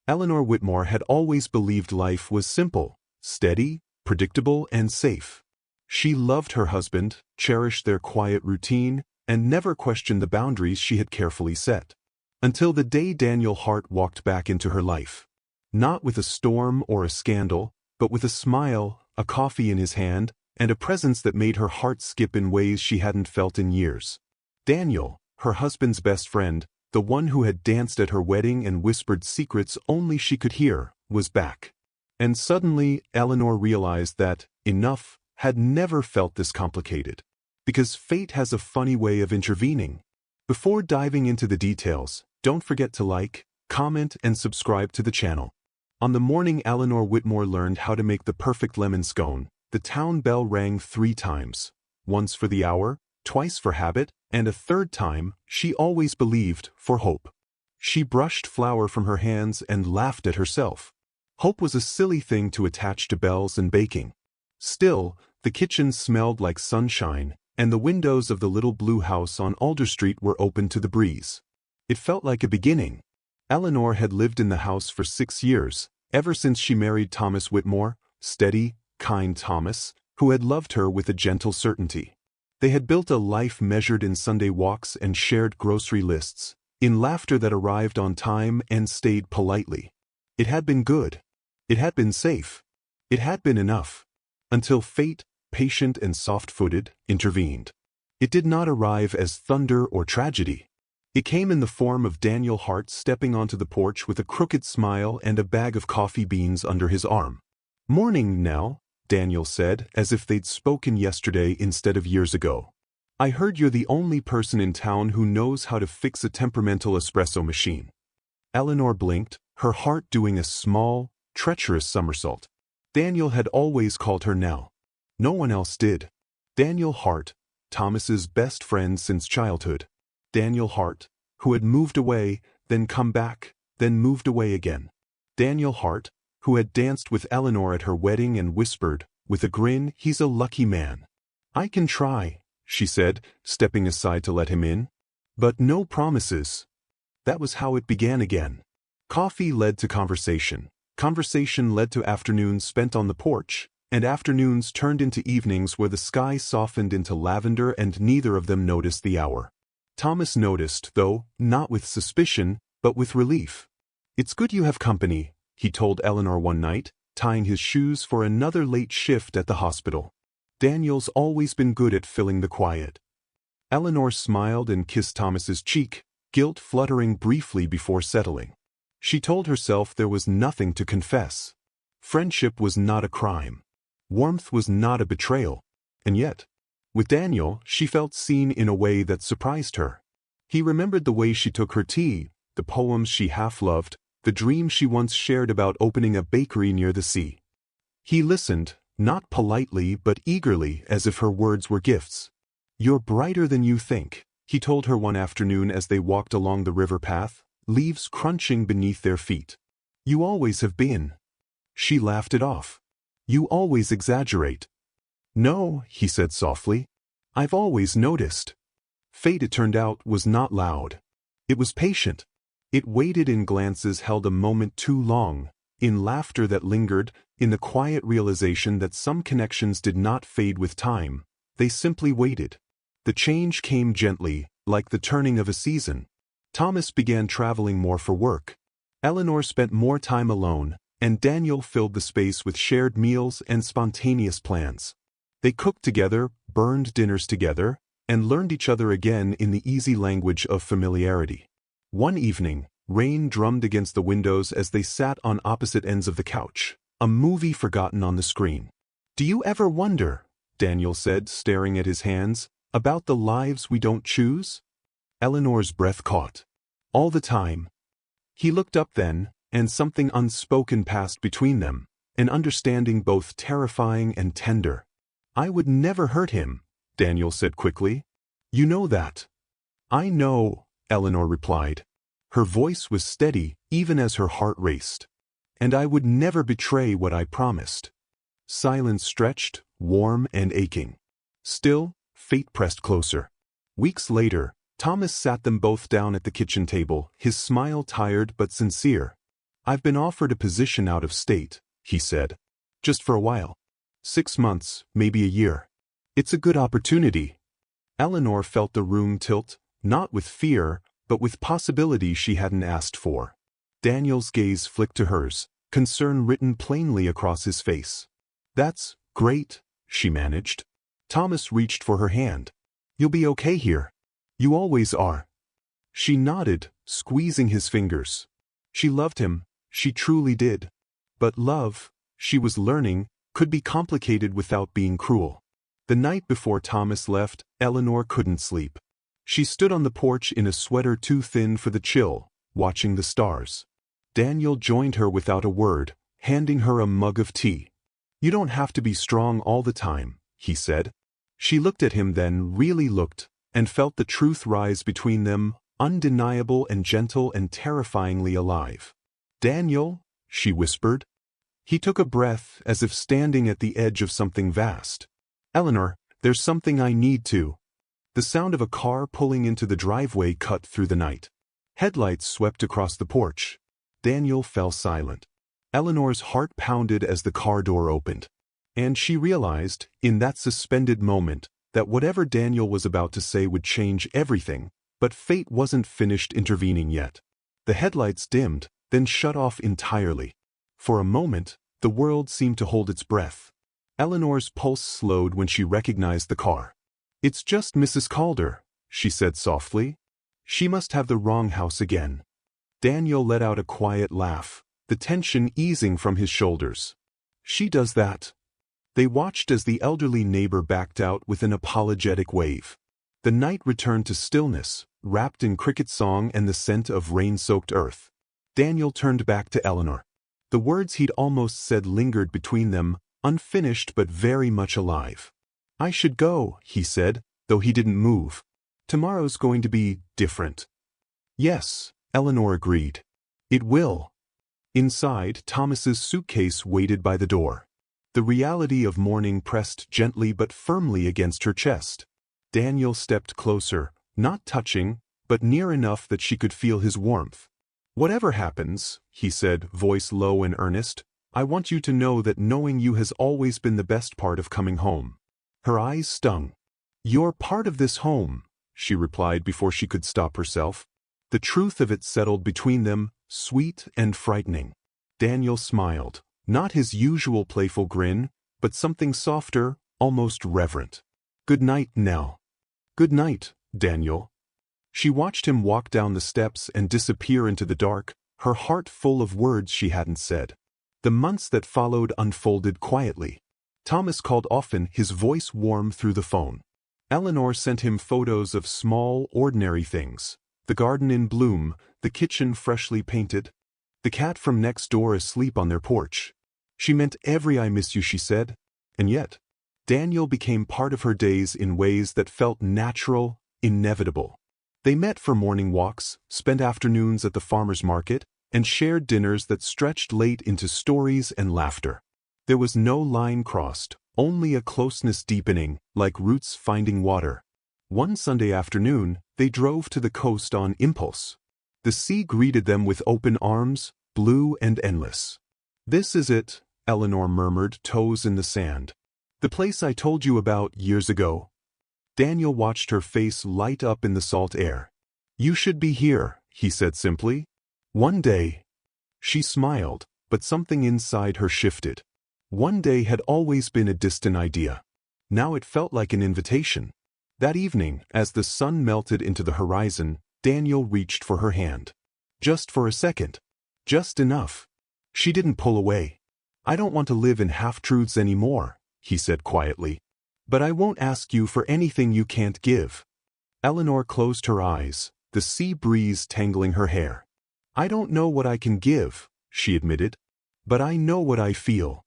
Eleanor Whitmore had always believed life was simple, steady, predictable, and safe. She loved her husband, cherished their quiet routine, and never questioned the boundaries she had carefully set. Until the day Daniel Hart walked back into her life. Not with a storm or a scandal, but with a smile, a coffee in his hand, and a presence that made her heart skip in ways she hadn't felt in years. Daniel, her husband's best friend, the one who had danced at her wedding and whispered secrets only she could hear, was back. And suddenly, Eleanor realized that enough had never felt this complicated. Because fate has a funny way of intervening. Before diving into the details, don't forget to like, comment, and subscribe to the channel. On the morning Eleanor Whitmore learned how to make the perfect lemon scone, the town bell rang 3 times. Once for the hour, twice for habit, and a third time, she always believed, for hope. She brushed flour from her hands and laughed at herself. Hope was a silly thing to attach to bells and baking. Still, the kitchen smelled like sunshine, and the windows of the little blue house on Alder Street were open to the breeze. It felt like a beginning. Eleanor had lived in the house for 6 years, ever since she married Thomas Whitmore, steady, kind Thomas, who had loved her with a gentle certainty. They had built a life measured in Sunday walks and shared grocery lists, in laughter that arrived on time and stayed politely. It had been good. It had been safe. It had been enough. Until fate, patient and soft-footed, intervened. It did not arrive as thunder or tragedy. It came in the form of Daniel Hart stepping onto the porch with a crooked smile and a bag of coffee beans under his arm. "Morning, Nell," Daniel said, as if they'd spoken yesterday instead of years ago. "I heard you're the only person in town who knows how to fix a temperamental espresso machine." Eleanor blinked, her heart doing a small, treacherous somersault. Daniel had always called her Nell. No one else did. Daniel Hart, Thomas's best friend since childhood. Daniel Hart, who had moved away, then come back, then moved away again. Daniel Hart, who had danced with Eleanor at her wedding and whispered, with a grin, "He's a lucky man." "I can try," she said, stepping aside to let him in. But no promises. That was how it began again. Coffee led to conversation. Conversation led to afternoons spent on the porch, and afternoons turned into evenings where the sky softened into lavender and neither of them noticed the hour. Thomas noticed, though, not with suspicion, but with relief. "It's good you have company," he told Eleanor one night, tying his shoes for another late shift at the hospital. "Daniel's always been good at filling the quiet." Eleanor smiled and kissed Thomas's cheek, guilt fluttering briefly before settling. She told herself there was nothing to confess. Friendship was not a crime. Warmth was not a betrayal. And yet, with Daniel, she felt seen in a way that surprised her. He remembered the way she took her tea, the poems she half loved, the dream she once shared about opening a bakery near the sea. He listened, not politely but eagerly, as if her words were gifts. "You're brighter than you think," he told her one afternoon as they walked along the river path, leaves crunching beneath their feet. "You always have been." She laughed it off. "You always exaggerate." "No," he said softly. "I've always noticed." Fate, it turned out, was not loud. It was patient. It waited in glances held a moment too long, in laughter that lingered, in the quiet realization that some connections did not fade with time. They simply waited. The change came gently, like the turning of a season. Thomas began traveling more for work. Eleanor spent more time alone, and Daniel filled the space with shared meals and spontaneous plans. They cooked together, burned dinners together, and learned each other again in the easy language of familiarity. One evening, rain drummed against the windows as they sat on opposite ends of the couch, a movie forgotten on the screen. "Do you ever wonder," Daniel said, staring at his hands, "about the lives we don't choose?" Eleanor's breath caught. "All the time." He looked up then, and something unspoken passed between them, an understanding both terrifying and tender. "I would never hurt him," Daniel said quickly. "You know that." "I know," Eleanor replied. Her voice was steady, even as her heart raced. "And I would never betray what I promised." Silence stretched, warm and aching. Still, fate pressed closer. Weeks later, Thomas sat them both down at the kitchen table, his smile tired but sincere. "I've been offered a position out of state," he said. "Just for a while. 6 months, maybe a year. It's a good opportunity." Eleanor felt the room tilt, not with fear, but with possibility she hadn't asked for. Daniel's gaze flicked to hers, concern written plainly across his face. "That's great," she managed. Thomas reached for her hand. "You'll be okay here. You always are." She nodded, squeezing his fingers. She loved him, she truly did. But love, she was learning, could be complicated without being cruel. The night before Thomas left, Eleanor couldn't sleep. She stood on the porch in a sweater too thin for the chill, watching the stars. Daniel joined her without a word, handing her a mug of tea. "You don't have to be strong all the time," he said. She looked at him then, really looked, and felt the truth rise between them, undeniable and gentle and terrifyingly alive. "Daniel," she whispered. He took a breath as if standing at the edge of something vast. "Eleanor, there's something I need to." The sound of a car pulling into the driveway cut through the night. Headlights swept across the porch. Daniel fell silent. Eleanor's heart pounded as the car door opened. And she realized, in that suspended moment, that whatever Daniel was about to say would change everything, but fate wasn't finished intervening yet. The headlights dimmed, then shut off entirely. For a moment, the world seemed to hold its breath. Eleanor's pulse slowed when she recognized the car. "It's just Mrs. Calder," she said softly. "She must have the wrong house again." Daniel let out a quiet laugh, the tension easing from his shoulders. "She does that." They watched as the elderly neighbor backed out with an apologetic wave. The night returned to stillness, wrapped in cricket song and the scent of rain-soaked earth. Daniel turned back to Eleanor. The words he'd almost said lingered between them, unfinished but very much alive. "I should go," he said, though he didn't move. "Tomorrow's going to be different." "Yes," Eleanor agreed. "It will." Inside, Thomas's suitcase waited by the door. The reality of morning pressed gently but firmly against her chest. Daniel stepped closer, not touching, but near enough that she could feel his warmth. "Whatever happens," he said, voice low and earnest, "I want you to know that knowing you has always been the best part of coming home." Her eyes stung. "You're part of this home," she replied before she could stop herself. The truth of it settled between them, sweet and frightening. Daniel smiled, not his usual playful grin, but something softer, almost reverent. "Good night, Nell." "Good night, Daniel." She watched him walk down the steps and disappear into the dark, her heart full of words she hadn't said. The months that followed unfolded quietly. Thomas called often, his voice warm through the phone. Eleanor sent him photos of small, ordinary things. The garden in bloom, the kitchen freshly painted, the cat from next door asleep on their porch. She meant every "I miss you," she said. And yet, Daniel became part of her days in ways that felt natural, inevitable. They met for morning walks, spent afternoons at the farmer's market, and shared dinners that stretched late into stories and laughter. There was no line crossed, only a closeness deepening, like roots finding water. One Sunday afternoon, they drove to the coast on impulse. The sea greeted them with open arms, blue and endless. "This is it," Eleanor murmured, toes in the sand. "The place I told you about years ago." Daniel watched her face light up in the salt air. "You should be here," he said simply. "One day." She smiled, but something inside her shifted. One day had always been a distant idea. Now it felt like an invitation. That evening, as the sun melted into the horizon, Daniel reached for her hand. Just for a second. Just enough. She didn't pull away. "I don't want to live in half-truths anymore," he said quietly. "But I won't ask you for anything you can't give." Eleanor closed her eyes, the sea breeze tangling her hair. "I don't know what I can give," she admitted. "But I know what I feel."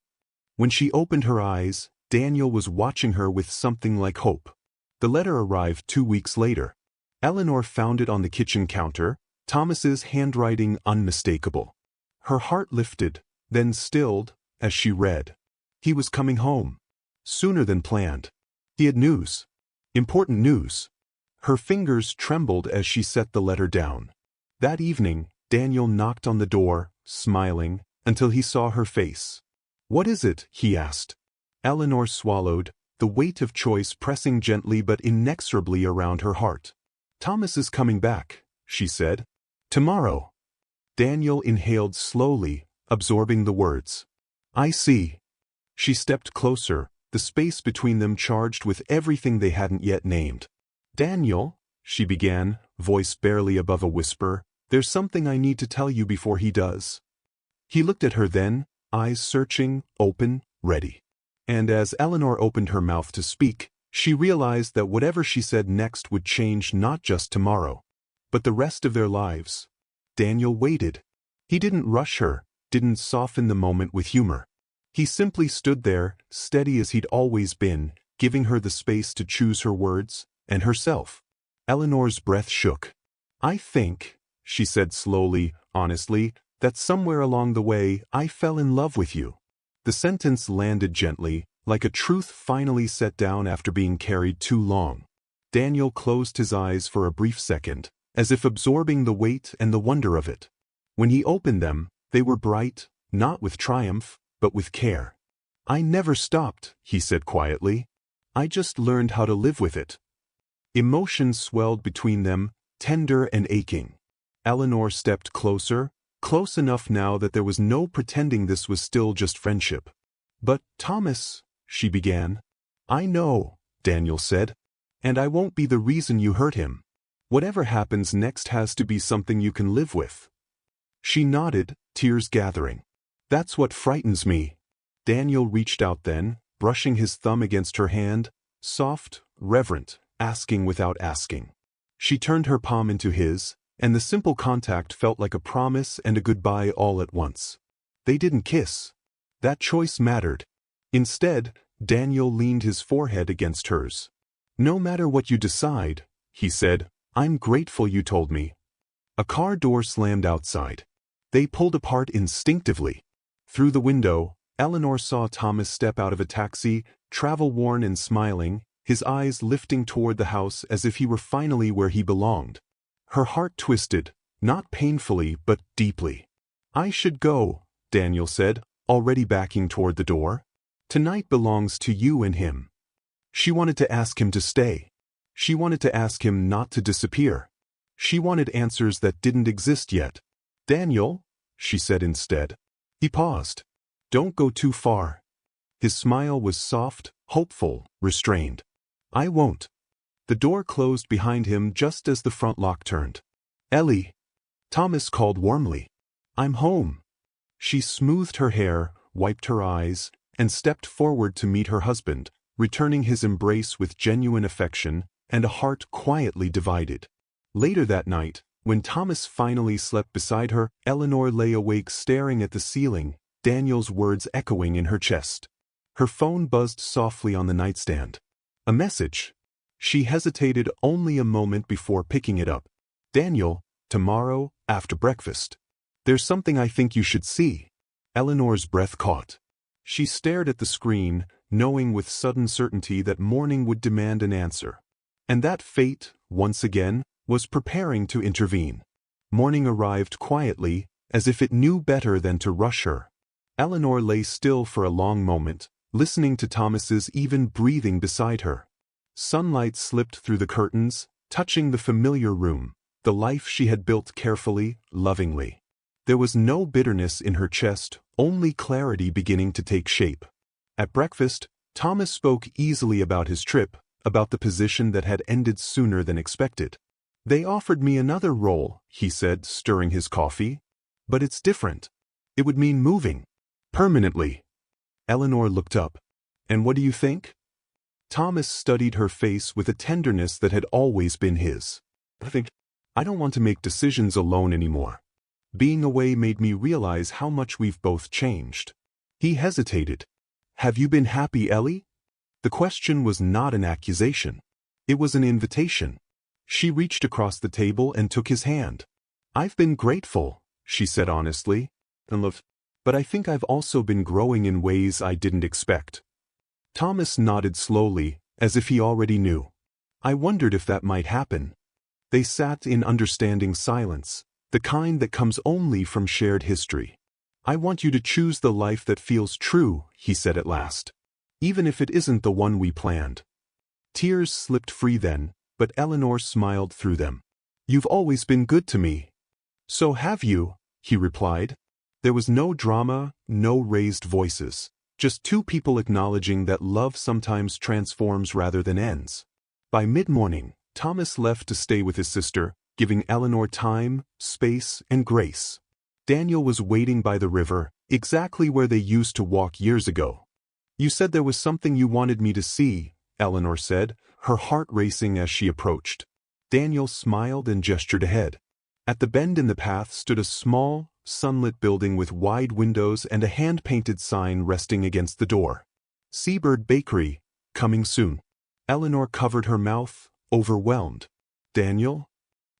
When she opened her eyes, Daniel was watching her with something like hope. The letter arrived 2 weeks later. Eleanor found it on the kitchen counter, Thomas's handwriting unmistakable. Her heart lifted, then stilled, as she read. He was coming home. Sooner than planned. He had news. Important news. Her fingers trembled as she set the letter down. That evening, Daniel knocked on the door, smiling, until he saw her face. "What is it?" he asked. Eleanor swallowed, the weight of choice pressing gently but inexorably around her heart. "Thomas is coming back," she said. "Tomorrow." Daniel inhaled slowly, absorbing the words. "I see." She stepped closer, the space between them charged with everything they hadn't yet named. "Daniel," she began, voice barely above a whisper, "there's something I need to tell you before he does." He looked at her then, eyes searching, open, ready. And as Eleanor opened her mouth to speak, she realized that whatever she said next would change not just tomorrow, but the rest of their lives. Daniel waited. He didn't rush her, didn't soften the moment with humor. He simply stood there, steady as he'd always been, giving her the space to choose her words, and herself. Eleanor's breath shook. "I think," she said slowly, honestly, "that somewhere along the way I fell in love with you." The sentence landed gently, like a truth finally set down after being carried too long. Daniel closed his eyes for a brief second, as if absorbing the weight and the wonder of it. When he opened them, they were bright, not with triumph, but with care. "I never stopped," he said quietly. "I just learned how to live with it." Emotions swelled between them, tender and aching. Eleanor stepped closer, close enough now that there was no pretending this was still just friendship. "But, Thomas," she began. "I know," Daniel said. "And I won't be the reason you hurt him. Whatever happens next has to be something you can live with." She nodded, tears gathering. "That's what frightens me." Daniel reached out then, brushing his thumb against her hand, soft, reverent, asking without asking. She turned her palm into his, and the simple contact felt like a promise and a goodbye all at once. They didn't kiss. That choice mattered. Instead, Daniel leaned his forehead against hers. "No matter what you decide," he said, "I'm grateful you told me." A car door slammed outside. They pulled apart instinctively. Through the window, Eleanor saw Thomas step out of a taxi, travel-worn and smiling, his eyes lifting toward the house as if he were finally where he belonged. Her heart twisted, not painfully but deeply. "I should go," Daniel said, already backing toward the door. "Tonight belongs to you and him." She wanted to ask him to stay. She wanted to ask him not to disappear. She wanted answers that didn't exist yet. "Daniel," she said instead. He paused. "Don't go too far." His smile was soft, hopeful, restrained. "I won't." The door closed behind him just as the front lock turned. "Ellie," Thomas called warmly. "I'm home." She smoothed her hair, wiped her eyes, and stepped forward to meet her husband, returning his embrace with genuine affection and a heart quietly divided. Later that night, when Thomas finally slept beside her, Eleanor lay awake staring at the ceiling, Daniel's words echoing in her chest. Her phone buzzed softly on the nightstand. A message. She hesitated only a moment before picking it up. "Daniel, tomorrow, after breakfast. There's something I think you should see." Eleanor's breath caught. She stared at the screen, knowing with sudden certainty that morning would demand an answer. And that fate, once again, was preparing to intervene. Morning arrived quietly, as if it knew better than to rush her. Eleanor lay still for a long moment, listening to Thomas's even breathing beside her. Sunlight slipped through the curtains, touching the familiar room, the life she had built carefully, lovingly. There was no bitterness in her chest, only clarity beginning to take shape. At breakfast, Thomas spoke easily about his trip, about the position that had ended sooner than expected. "They offered me another role," he said, stirring his coffee. "But it's different. It would mean moving. Permanently." Eleanor looked up. "And what do you think?" Thomas studied her face with a tenderness that had always been his. I don't want to make decisions alone anymore. Being away made me realize how much we've both changed." He hesitated. "Have you been happy, Ellie?" The question was not an accusation. It was an invitation. She reached across the table and took his hand. "I've been grateful," she said honestly, "but I think I've also been growing in ways I didn't expect." Thomas nodded slowly, as if he already knew. "I wondered if that might happen." They sat in understanding silence, the kind that comes only from shared history. I want you to choose the life that feels true, he said at last. Even if it isn't the one we planned. Tears slipped free then, but Eleanor smiled through them. You've always been good to me. So have you, he replied. There was no drama, no raised voices. Just two people acknowledging that love sometimes transforms rather than ends. By mid-morning, Thomas left to stay with his sister, giving Eleanor time, space, and grace. Daniel was waiting by the river, exactly where they used to walk years ago. You said there was something you wanted me to see, Eleanor said, her heart racing as she approached. Daniel smiled and gestured ahead. At the bend in the path stood a small, sunlit building with wide windows and a hand-painted sign resting against the door. Seabird Bakery, coming soon. Eleanor covered her mouth, overwhelmed. Daniel?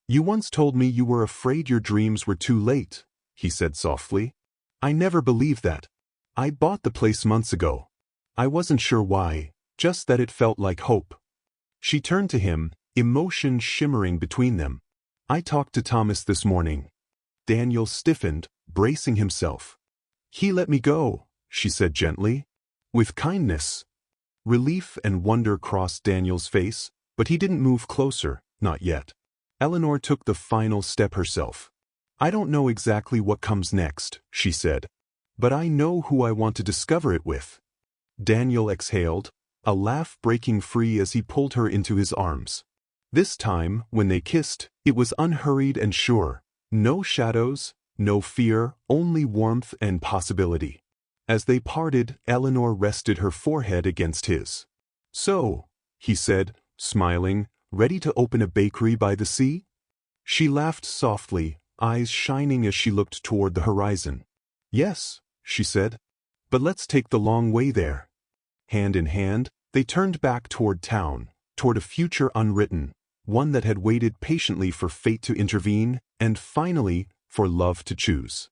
You once told me you were afraid your dreams were too late, he said softly. I never believed that. I bought the place months ago. I wasn't sure why, just that it felt like hope. She turned to him, emotion shimmering between them. I talked to Thomas this morning. Daniel stiffened, bracing himself. He let me go, she said gently. With kindness. Relief and wonder crossed Daniel's face, but he didn't move closer, not yet. Eleanor took the final step herself. I don't know exactly what comes next, she said. But I know who I want to discover it with. Daniel exhaled, a laugh breaking free as he pulled her into his arms. This time, when they kissed, it was unhurried and sure. No shadows, no fear, only warmth and possibility. As they parted, Eleanor rested her forehead against his. So, he said, smiling, ready to open a bakery by the sea? She laughed softly, eyes shining as she looked toward the horizon. Yes, she said. But let's take the long way there. Hand in hand, they turned back toward town, toward a future unwritten, one that had waited patiently for fate to intervene, and finally, for love to choose.